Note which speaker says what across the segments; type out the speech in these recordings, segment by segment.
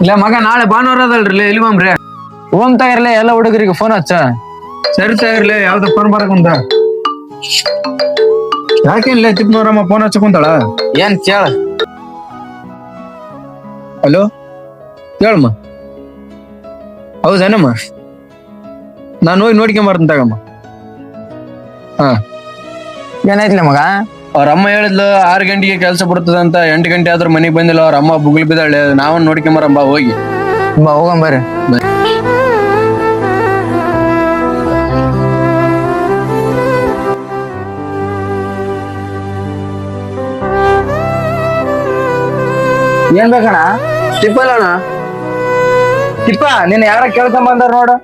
Speaker 1: ಇಲ್ಲ ಮಗ ನಾಳೆ ಭಾನುವಾರ ಅದಲ್ರಿ ಎಲ್ಲಿ ಬಂಬ್ರಿ
Speaker 2: ಓಮ್ ತಗಿರ್ಲಿ ಎಲ್ಲ ಹುಡುಗರಿಗೆ ಫೋನ್ ಹಚ್ಚ.
Speaker 1: ಸರಿ ತಗಿರ್ಲಿ ಯಾವ್ದು ಫೋನ್ ಬರಕುಂತ ಯಾಕೇನ್ಲೇ ತಿಪ್ಪನವರಮ್ಮ ಫೋನ್ ಹಚ್ಚಕುಂತಾಳ
Speaker 2: ಏನ್ ಕೇಳ.
Speaker 1: ಹಲೋ ಹೇಳಮ್ಮ. ಹೌದೇನಮ್ಮ ನಾನು ಹೋಗಿ ನೋಡ್ಕೊಂಬರ್ತೇನೆ ತಗಮ್ಮ. ಹಾ
Speaker 2: ಏನಾಯ್ತಿಲ್ಲ ಮಗ?
Speaker 1: ಅವ್ರ ಅಮ್ಮ ಹೇಳಿದ್ಲು 6 ಗಂಟೆಗೆ ಕೆಲಸ ಬಿಡ್ತದಂತ. 8 ಗಂಟೆ ಆದ್ರೂ ಮನೆಗೆ ಬಂದಿಲ್ಲ. ಅವ್ರ ಅಮ್ಮ ಬುಗ್ಲಿ ಬಿದ್ದಾಳೆ. ನಾವನ್ ನೋಡ್ಕೊಂಬರಮ್ಮ ಹೋಗಿ.
Speaker 2: ಬಾ ಹೋಗಂಬರ್ರಿ. ಏನ್ ಬೇಕಣ್ಣ?
Speaker 1: ತಿಪ್ಪಲ್ಲಣ್ಣ
Speaker 2: ತಿಪ್ಪ ನಿನ್ನ ಯಾರ ಕೇಳ್ಕೊಂಡ್ ಬಂದಾರ ನೋಡು.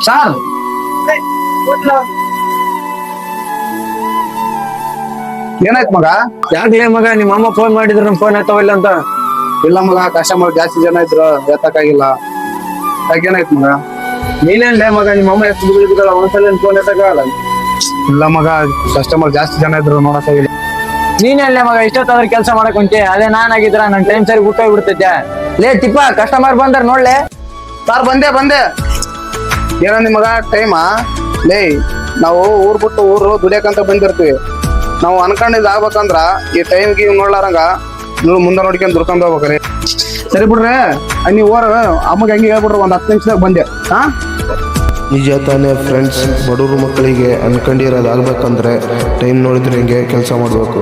Speaker 1: ಸಾರ್
Speaker 2: ಏನಾಯ್ತು ಮಗ?
Speaker 1: ಯಾಕ್ಲೇ ಮಗ ನಿಮ್ಮ ಅಮ್ಮ ಫೋನ್ ಮಾಡಿದ್ರು ಫೋನ್ ಎತ್ತವಿಲ್ಲ ಅಂತ?
Speaker 2: ಇಲ್ಲ ಮಗ, ಕಸ್ಟಮರ್ ಜಾಸ್ತಿ ಜನ ಇದ್ರು ಎತ್ತಕ್ಕಾಗಿಲ್ಲ. ಯಾಕೇನಾಯ್ತು ಮಗ?
Speaker 1: ನೀನೇನ್ಲೇ ಮಗ ನಿಮ್ಮ ಅಮ್ಮ ಎಷ್ಟು ಬುದ್ಧಿಲ್ಲ ಒಂದ್ಸಲ ಫೋನ್ ಎತ್ತಕ್ಕಾಗಲ್ಲ.
Speaker 2: ಇಲ್ಲ ಮಗ, ಕಸ್ಟಮರ್ ಜಾಸ್ತಿ ಜನ ಇದ್ರು ನೋಡಕ್ಕಾಗಿಲ್ಲ.
Speaker 1: ನೀನೇನ್ಲೇ ಮಗ ಇಷ್ಟೊತ್ತಾದ್ರೆ ಕೆಲಸ ಮಾಡಕ್ ಕುಂತೆ? ಅದೇ ನಾನಾಗಿದ್ರ ನನ್ ಟೈಮ್ ಸರಿ ಬಿಟ್ಟೋಗ್ಬಿಡ್ತೈತೆ.
Speaker 2: ಲೇ ತಿಪ್ಪ, ಕಸ್ಟಮರ್ ಬಂದಾರ ನೋಡ್ಲೆ.
Speaker 3: ಸಾರ್ ಬಂದೆ ಏನಂದಿ ಮಗ? ಟೈಮಾ? ಲೇ ನಾವು ಊರ್ ಬಿಟ್ಟು ಊರು ದುಡಿಯಕಂತ ಬಂದಿರ್ತೀವಿ. ನಾವು ಅನ್ಕೊಂಡಿದ್ ಆಗ್ಬೇಕಂದ್ರ ಈ ಟೈಮ್ಗೆ ನೋಡ್ಲಾರಂಗ ನೀವು ಮುಂದೆ ನೋಡ್ಕೊಂಡ್ ದುಡ್ಕೊಂಡ್ ಹೋಗ್ಬೇಕ್ರಿ. ಸರಿ ಬಿಡ್ರೆ ನೀವು ಓರ ಅಮ್ಮಗೆ ಹಂಗೆ ಹೇಳ್ಬಿಡ್ರಿ, 10 ನಿಮಿಷದಾಗ ಬಂದೆ. ಹಾ
Speaker 4: ನಿಜ ತಾನೇ ಫ್ರೆಂಡ್ಸ್, ಬಡವರು ಮಕ್ಕಳಿಗೆ ಅನ್ಕೊಂಡಿರೋದು ಆಗ್ಬೇಕಂದ್ರೆ ಟೈಮ್ ನೋಡಿದ್ರೆ ಹಿಂಗೆ ಕೆಲಸ ಮಾಡಬೇಕು.